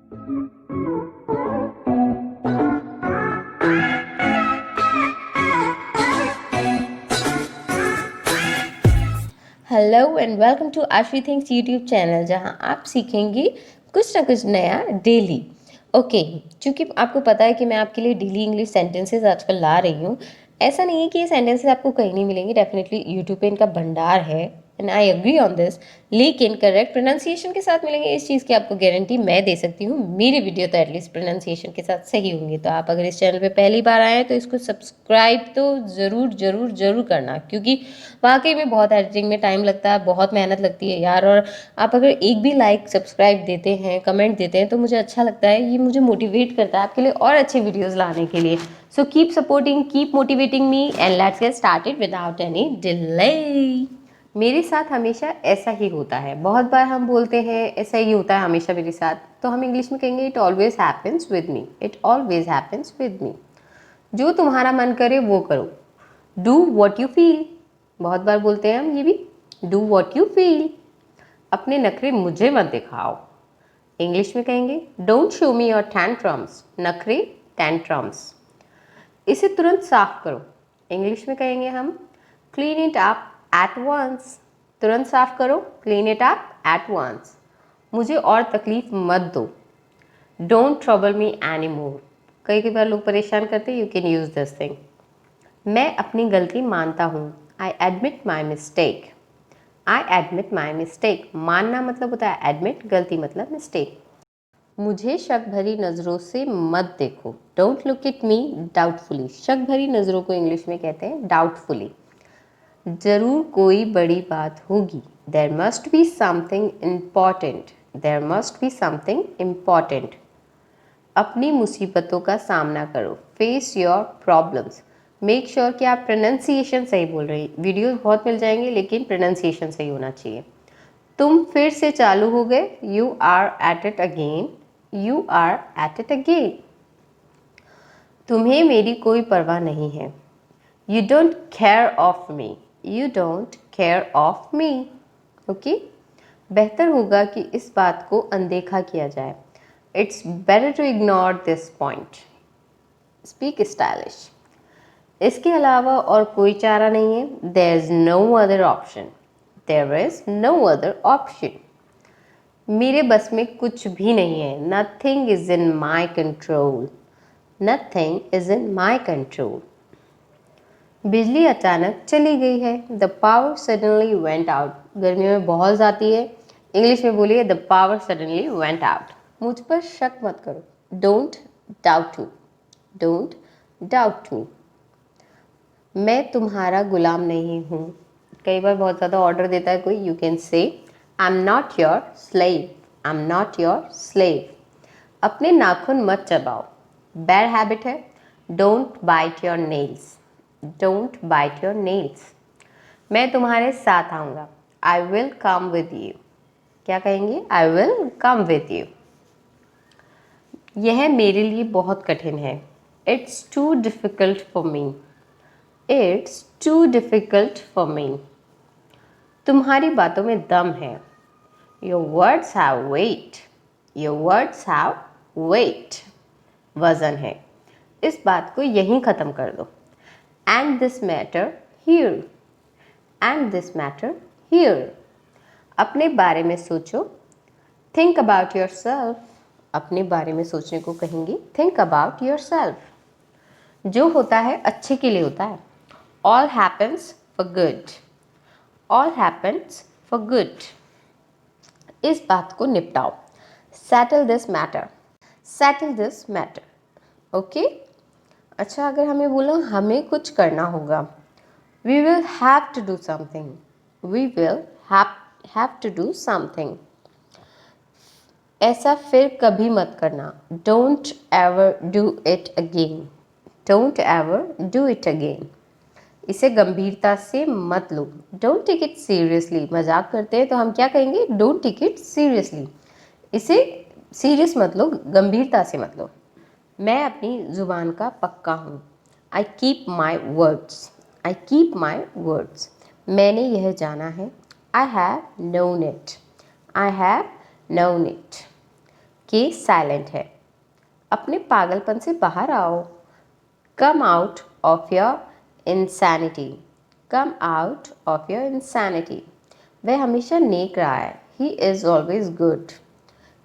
Hello and welcome to आशी things YouTube channel, जहां आप सीखेंगे कुछ ना कुछ नया डेली। ओके, चूंकि आपको पता है कि मैं आपके लिए डेली इंग्लिश सेंटेंसेस आजकल ला रही हूँ। ऐसा नहीं है कि ये सेंटेंसेस आपको कहीं नहीं मिलेंगे, डेफिनेटली यूट्यूब पे इनका भंडार है and I agree on this. लेकिन करेक्ट प्रोनाउंसिएशन के साथ मिलेंगे, इस चीज़ की आपको गारंटी मैं दे सकती हूँ। मेरी वीडियो तो एटलीस्ट प्रोनाउंसिएशन के साथ सही होंगी। तो आप अगर इस चैनल पे पहली बार आए हैं तो इसको सब्सक्राइब तो ज़रूर ज़रूर ज़रूर करना, क्योंकि वाकई में बहुत एडिटिंग में टाइम लगता है, बहुत मेहनत लगती है यार। और आप अगर एक भी लाइक सब्सक्राइब देते हैं, कमेंट देते हैं, तो मुझे अच्छा लगता है। ये मुझे मोटिवेट करता है आपके लिए और अच्छे वीडियोस लाने के लिए। So keep supporting, keep motivating me and let's get started without any delay. मेरे साथ हमेशा ऐसा ही होता है। बहुत बार हम बोलते हैं ऐसा ही होता है हमेशा मेरे साथ, तो हम इंग्लिश में कहेंगे it always happens with me. It always happens with me. जो तुम्हारा मन करे वो करो। Do what you feel. बहुत बार बोलते हैं हम ये भी, डू वॉट यू फील। अपने नखरे मुझे मत दिखाओ। इंग्लिश में कहेंगे don't show me your tantrums. नखरे, टैंट्रम्स। इसे तुरंत साफ करो। इंग्लिश में कहेंगे हम clean it up at once. तुरंत साफ करो, clean it up at once. मुझे और तकलीफ मत दो। Don't trouble me any more. कई बार लोग परेशान करते हैं, you can use this thing. मैं अपनी गलती मानता हूँ। I admit my mistake. I admit my mistake. मानना मतलब होता है एडमिट, गलती मतलब मिस्टेक। मुझे शक भरी नज़रों से मत देखो। Don't look at me doubtfully. शक भरी नज़रों को इंग्लिश में कहते हैं डाउटफुली। ज़रूर कोई बड़ी बात होगी। There must be something important. There must be something important. अपनी मुसीबतों का सामना करो। Face your problems. Make sure कि आप प्रोनाउंसिएशन सही बोल रही हैं। वीडियोस बहुत मिल जाएंगे, लेकिन प्रोनाउंसिएशन सही होना चाहिए। तुम फिर से चालू हो गए। You are at it again. You are at it again. तुम्हें मेरी कोई परवाह नहीं है। You don't care of me. You don't care of me. Okay, बेहतर होगा कि इस बात को अनदेखा किया जाए। It's better to ignore this point. Speak stylish. इसके अलावा और कोई चारा नहीं है। There is no other option. There is no other option. मेरे बस में कुछ भी नहीं है। Nothing is in my control. Nothing is in my control. बिजली अचानक चली गई है। The power suddenly went out. गर्मियों में बहुत जाती है। इंग्लिश में बोलिए the power suddenly went out. मुझ पर शक मत करो। Don't doubt me. Don't doubt me. मैं तुम्हारा गुलाम नहीं हूँ। कई बार बहुत ज़्यादा ऑर्डर देता है कोई, you can say I am not your slave. I am not your slave. अपने नाखून मत चबाओ। बैड हैबिट है। Don't bite your nails. Don't bite your nails. मैं तुम्हारे साथ आऊँगा। I will come with you. क्या कहेंगे? I will come with you. यह मेरे लिए बहुत कठिन है। It's too difficult for me. It's too difficult for me. तुम्हारी बातों में दम है। Your words have wait. Your words have weight. वजन है। इस बात को यहीं ख़त्म कर दो। End this matter here. End this matter here. अपने बारे में सोचो। Think about yourself. अपने बारे में सोचने को कहेंगे थिंक अबाउट योर सेल्फ। जो होता है अच्छे के लिए होता है। All happens for good. All happens for good. इस बात को निपटाओ। Settle this matter. Settle this matter. Okay, अच्छा, अगर हमें बोला हमें कुछ करना होगा, we will have to do something. We will have to do something. ऐसा फिर कभी मत करना। Don't ever do it again. Don't ever do it again. इसे गंभीरता से मत लो। Don't take it seriously. मजाक करते हैं तो हम क्या कहेंगे? Don't take it seriously. इसे सीरियस मत लो, गंभीरता से मत लो। मैं अपनी ज़ुबान का पक्का हूँ। I keep my words. I keep my words. मैंने यह जाना है। I have known it. I have known it. के साइलेंट है। अपने पागलपन से बाहर आओ। Come out of your insanity. Come out of your insanity. वह हमेशा नेक रहा है। He is always good.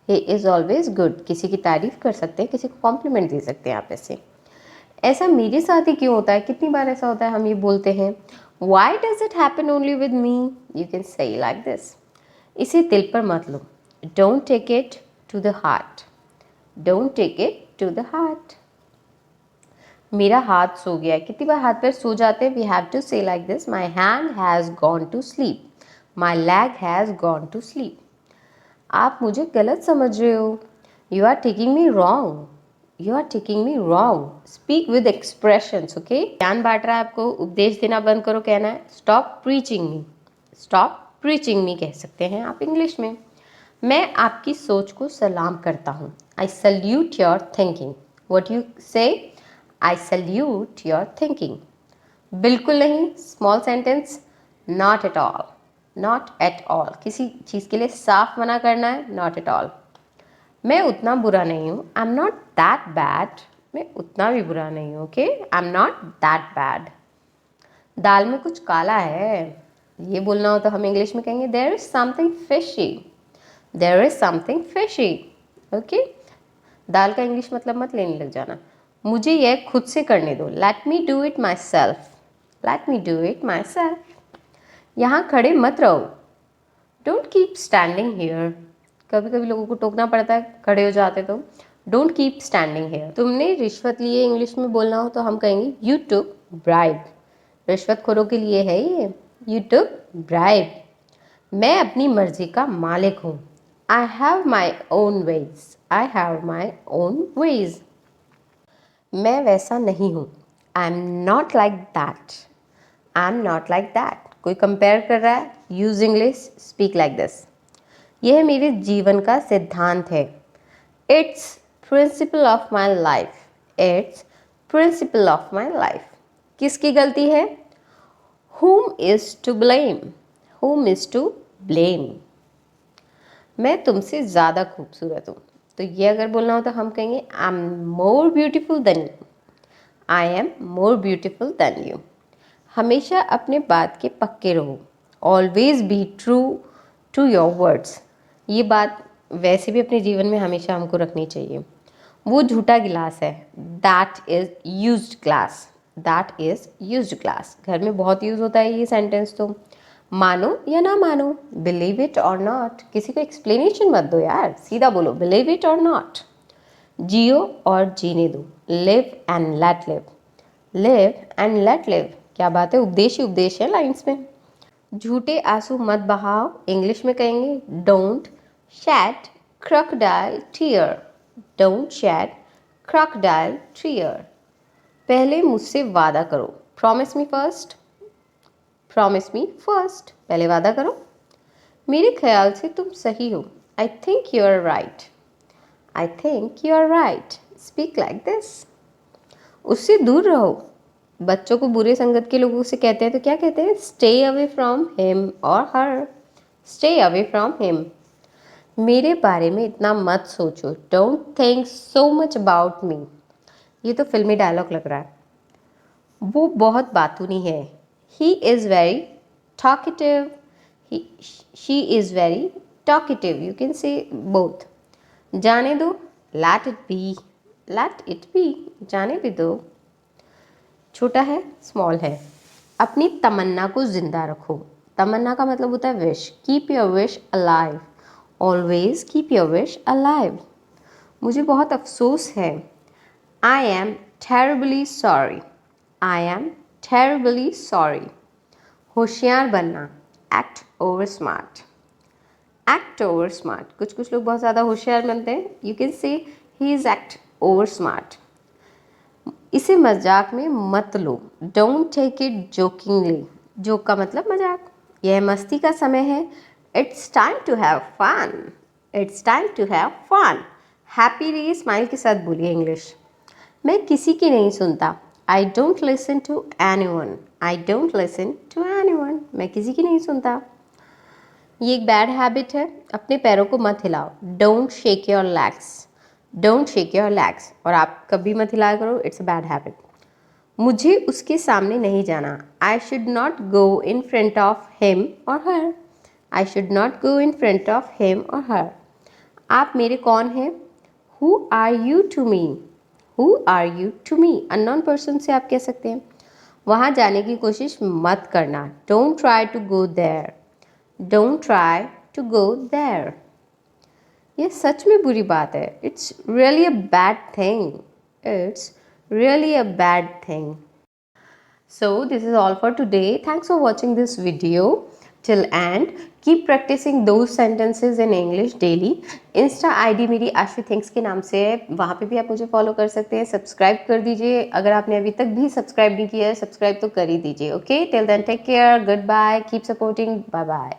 He is always good. किसी की तारीफ कर सकते हैं, किसी को कॉम्प्लीमेंट दे सकते हैं आप ऐसे। ऐसा मेरे साथ ही क्यों होता है? कितनी बार ऐसा होता है हम ये बोलते हैं, why does it happen only with me? You can say like this. इसे दिल पर मत लो। Don't take it to the heart. Don't take it to the heart. मेरा हाथ सो गया है। कितनी बार हाथ पैर सो जाते हैं? We have to say like this, my hand has gone to sleep. My leg has gone to sleep. आप मुझे गलत समझ रहे हो। You are taking me wrong. You are taking me wrong. Speak with expressions, okay. ज्ञान बांट रहा है आपको, उपदेश देना बंद करो कहना है। स्टॉप प्रीचिंग मी। स्टॉप प्रीचिंग मी कह सकते हैं आप इंग्लिश में। मैं आपकी सोच को सलाम करता हूँ। I salute your thinking. What you say? I salute your thinking. बिल्कुल नहीं, small sentence, not at all. Not at all, किसी चीज़ के लिए साफ मना करना है, नॉट एट ऑल। मैं उतना बुरा नहीं हूँ, I am not that bad. मैं उतना भी बुरा नहीं हूँ, okay, I am not that bad. दाल में कुछ काला है, ये बोलना हो तो हम इंग्लिश में कहेंगे there is something fishy. There is something fishy, okay. दाल का इंग्लिश मतलब मत लेने लग जाना। मुझे यह खुद से करने दो। Let me do it my self. Let me do it my self. यहाँ खड़े मत रहो। Don't keep standing here. कभी कभी लोगों को टोकना पड़ता है, खड़े हो जाते तो। Don't keep standing here. तुमने रिश्वत ली है, इंग्लिश में बोलना हो तो हम कहेंगे यू टुक ब्राइब। रिश्वतखोरों के लिए है ये, यू टुक ब्राइब। मैं अपनी मर्जी का मालिक हूँ। I have my own ways. I have my own ways. मैं वैसा नहीं हूँ। I am not like that. I am not like that. कोई कंपेयर कर रहा है, use English, speak like this. यह मेरे जीवन का सिद्धांत है। It's principle of my life. It's principle of my life. किसकी गलती है? whom is to blame? whom is to blame? मैं तुमसे ज़्यादा खूबसूरत हूँ। तो ये अगर बोलना हो तो हम कहेंगे I am more beautiful than you. I am more beautiful than you. हमेशा अपने बात के पक्के रहो। Always be true to your words. ये बात वैसे भी अपने जीवन में हमेशा हमको रखनी चाहिए। वो झूठा गिलास है, that is used glass. That is used glass. घर में बहुत यूज़ होता है ये सेंटेंस। तो मानो या ना मानो, बिलीव इट और नॉट। किसी को एक्सप्लेनेशन मत दो यार, सीधा बोलो बिलीव इट और नॉट। जियो और जीने दो। Live and let live. Live and let live. क्या बात है, उपदेश ही उपदेश है लाइन्स में। झूठे आंसू मत बहाओ, इंग्लिश में कहेंगे don't shed crocodile tear। Don't shed crocodile tear। पहले मुझसे वादा करो। Promise me first. Promise me first, पहले वादा करो। मेरे ख्याल से तुम सही हो। I think you are right. I think you are right. Speak like this. उससे दूर रहो। बच्चों को बुरे संगत के लोगों से कहते हैं तो क्या कहते हैं? Stay away from him or her. Stay away from him. मेरे बारे में इतना मत सोचो। Don't think so much about me. ये तो फिल्मी डायलॉग लग रहा है। वो बहुत बातूनी है। He is very talkative. She is very talkative. You can से बोथ। जाने दो, let it be. Let it be, जाने भी दो। छोटा है, स्मॉल है। अपनी तमन्ना को जिंदा रखो। तमन्ना का मतलब होता है wish. Keep your wish alive. Always keep your wish alive. मुझे बहुत अफसोस है। I am terribly sorry. I am terribly sorry. होशियार बनना। Act over smart. Act over smart. कुछ कुछ लोग बहुत ज़्यादा होशियार बनते हैं। You can say he is act over smart. इसे मजाक में मत लो। Don't take it jokingly. Joke का मतलब मजाक। यह मस्ती का समय है। It's time to have fun. It's time to have fun. Happy रहिए, स्माइल के साथ बोलिए इंग्लिश। मैं किसी की नहीं सुनता। I don't listen to anyone. I don't listen to anyone. मैं किसी की नहीं सुनता। ये एक बैड हैबिट है, अपने पैरों को मत हिलाओ। Don't shake your legs, don't shake your legs, और आप कभी मत हिलाया करो, इट्स अ बैड हैबिट। मुझे उसके सामने नहीं जाना, I should not go in front of him or her, I should not go in front of him or her. आप मेरे कौन हैं? Who are you to me, who are you to me, unknown person से आप कह सकते हैं। वहाँ जाने की कोशिश मत करना, don't try to go there, don't try to go there. ये सच में बुरी बात है, it's really a bad thing, it's really a bad thing. So this is all for today. Thanks for watching this video till end. Keep practicing those sentences in English daily. Insta ID मेरी Aashvi things के नाम से है, वहाँ पे भी आप मुझे फॉलो कर सकते हैं। सब्सक्राइब कर दीजिए, अगर आपने अभी तक भी सब्सक्राइब नहीं किया है, सब्सक्राइब तो कर ही दीजिए। Okay, till then take care, goodbye, keep supporting, bye bye.